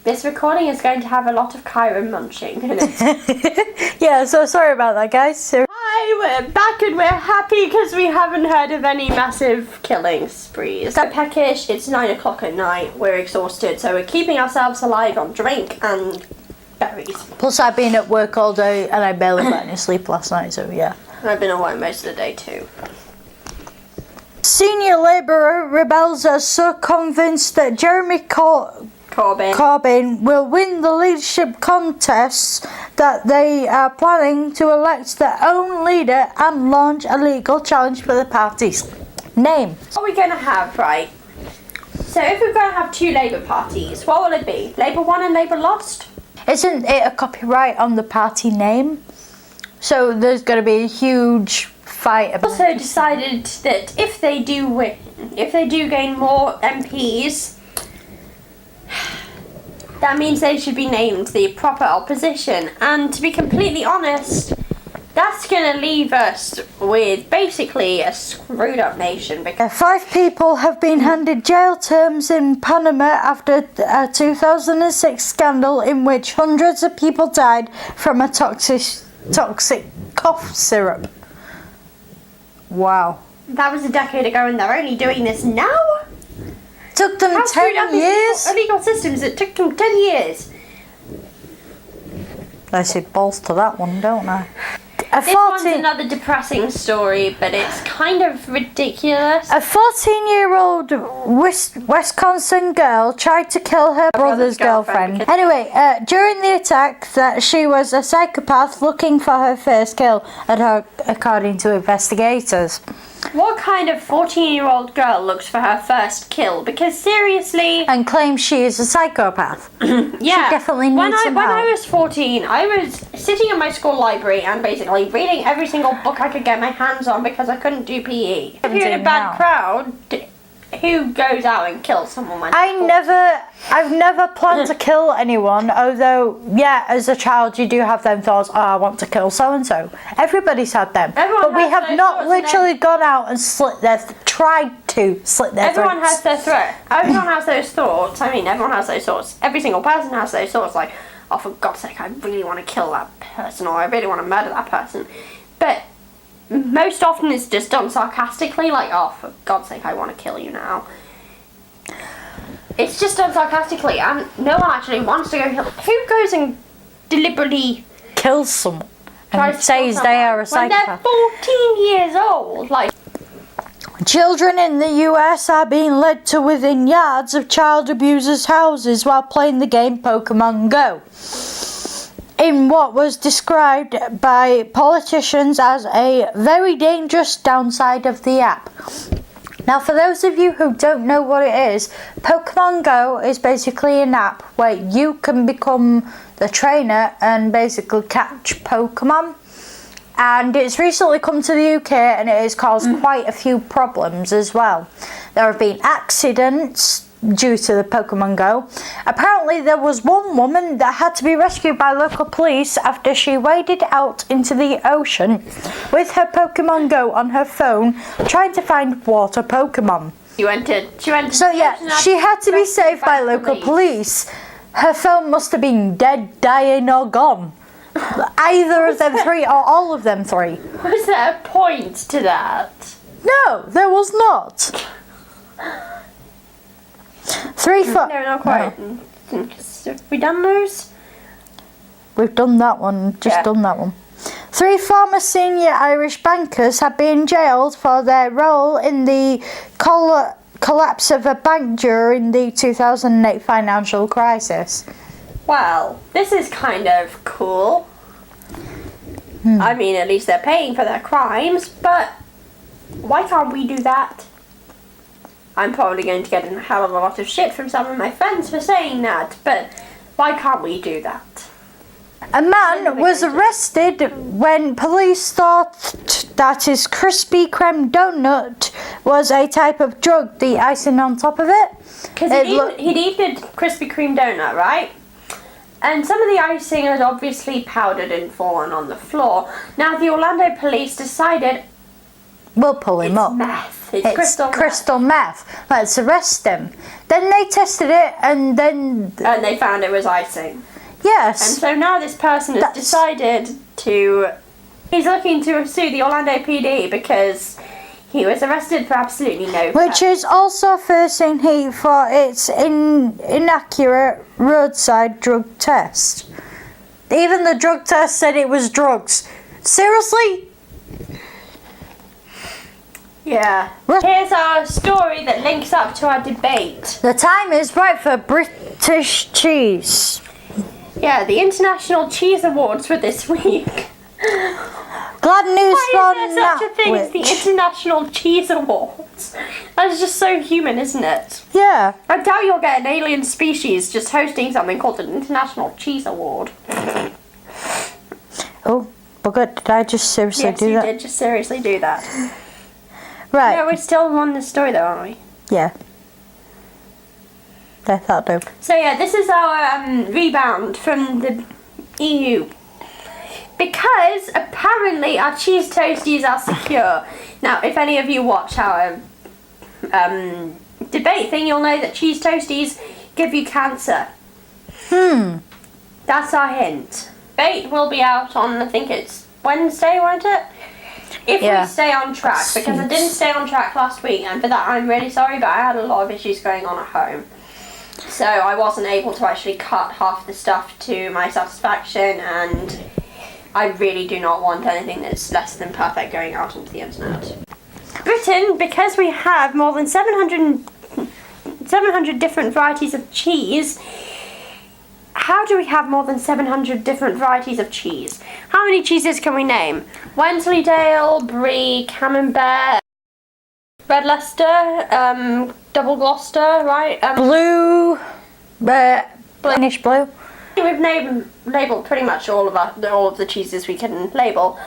This recording is going to have a lot of Kyron munching in it. Yeah, so sorry about that, guys. Hi, we're back and we're happy because we haven't heard of any massive killing sprees. So peckish, it's 9 o'clock at night, we're exhausted, so we're keeping ourselves alive on drink and berries. Plus, I've been at work all day and I barely got any sleep last night, so yeah. I've been away most of the day too. Senior Labour rebels are so convinced that Jeremy Corbyn will win the leadership contest that they are planning to elect their own leader and launch a legal challenge for the party's name. What are we going to have, right? So if we're going to have two Labour parties, what will it be? Labour won and Labour lost? Isn't it a copyright on the party name? So there's going to be a huge fight about Also decided that if they do win, if they do gain more MPs, that means they should be named the proper opposition. And to be completely honest, that's going to leave us with basically a screwed up nation. Because 5 people have been handed jail terms in Panama after a 2006 scandal in which hundreds of people died from a toxic cough syrup. Wow. that was a decade ago and they're only doing this now? Took them How 10 years. Illegal systems, it took them 10 years. I see balls to that one, don't I? This one's another depressing story, but it's kind of ridiculous. A 14-year-old Wisconsin girl tried to kill her brother's girlfriend. Anyway, during the attack, that she was a psychopath looking for her first kill, according to investigators. What kind of 14-year-old girl looks for her first kill? Because seriously... And claims she is a psychopath. Yeah. She definitely needs some help. When I was 14, I was sitting in my school library and basically reading every single book I could get my hands on because I couldn't do PE. If you're in a bad crowd, who goes out and kills someone like that? I've never planned to kill anyone, although, yeah, as a child you do have them thoughts, oh, I want to kill so-and-so. Everybody's had them. But we have not literally gone out and tried to slit their throats. Everyone has their throat. Everyone has those thoughts. I mean, everyone has those thoughts. Every single person has those thoughts like, oh, for God's sake, I really want to kill that person or I really want to murder that person. But most often it's just done sarcastically, like, oh, for God's sake, I want to kill you now. It's just done sarcastically, and no one actually wants to go kill. Who goes and deliberately kills someone and says they are a psychopath? When they're 14 years old, like. Children in the US are being led to within yards of child abusers' houses while playing the game Pokemon Go, in what was described by politicians as a very dangerous downside of the app. Now, for those of you who don't know what it is, Pokemon Go is basically an app where you can become the trainer and basically catch Pokemon. And it's recently come to the UK and it has caused quite a few problems as well. There have been accidents due to the Pokemon Go. Apparently there was one woman that had to be rescued by local police after she waded out into the ocean with her Pokemon Go on her phone trying to find water Pokemon. She went so yeah, she had to be saved by local police. Her phone must have been dead, dying or gone. Either of them three or all of them three. Was there a point to that? No, there was not. 3 No, not quite. No. Have we done those? We've done that one, done that one. 3 former senior Irish bankers have been jailed for their role in the collapse of a bank during the 2008 financial crisis. Well, this is kind of cool. I mean, at least they're paying for their crimes, but why can't we do that? I'm probably going to get in a hell of a lot of shit from some of my friends for saying that, but why can't we do that? A man was arrested when police thought that his Krispy Kreme donut was a type of drug, the icing on top of it. Because he'd eaten a Krispy Kreme donut, right? And some of the icing had obviously powdered and fallen on the floor. Now the Orlando police decided we'll pull him up. Meth. meth. It's crystal meth. Let's arrest him. Then they tested it and they found it was icing. Yes. And so now this person has decided he's looking to sue the Orlando PD because he was arrested for absolutely no Which is also facing heat for its inaccurate roadside drug test. Even the drug test said it was drugs. Seriously? Yeah. Here's our story that links up to our debate. The time is right for British cheese. Yeah, the International Cheese Awards were this week. Glad news Why from is there such a thing as the International Cheese Awards? That is just so human, isn't it? Yeah. I doubt you'll get an alien species just hosting something called an International Cheese Award. Oh, but did I just seriously do that? Yes, you did just seriously do that. Right. No, we're still on the story though, aren't we? Yeah. That'll do. So yeah, this is our rebound from the EU. Because apparently our cheese toasties are secure. Now, if any of you watch our debate thing, you'll know that cheese toasties give you cancer. That's our hint. Debate will be out on, I think it's Wednesday, won't it? If we stay on track, because I didn't stay on track last week, and for that I'm really sorry, but I had a lot of issues going on at home. So I wasn't able to actually cut half the stuff to my satisfaction, and I really do not want anything that's less than perfect going out onto the internet. Britain, because we have more than 700 different varieties of cheese, how do we have more than 700 different varieties of cheese? How many cheeses can we name? Wensleydale, Brie, Camembert, Red Leicester, Double Gloucester, right? Blue, Spanish blue. We've labelled pretty much all of the cheeses we can label.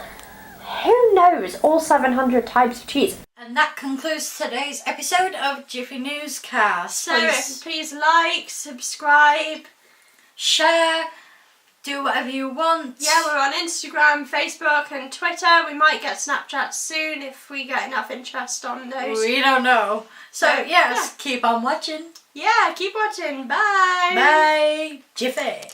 Who knows all 700 types of cheese? And that concludes today's episode of Jiffy Newscast. So please like, subscribe, share, do whatever you want. Yeah, we're on Instagram, Facebook and Twitter. We might get Snapchat soon if we get enough interest on those. We don't know. So yes, keep on watching. Yeah, keep watching. Bye. Bye. Jiffy.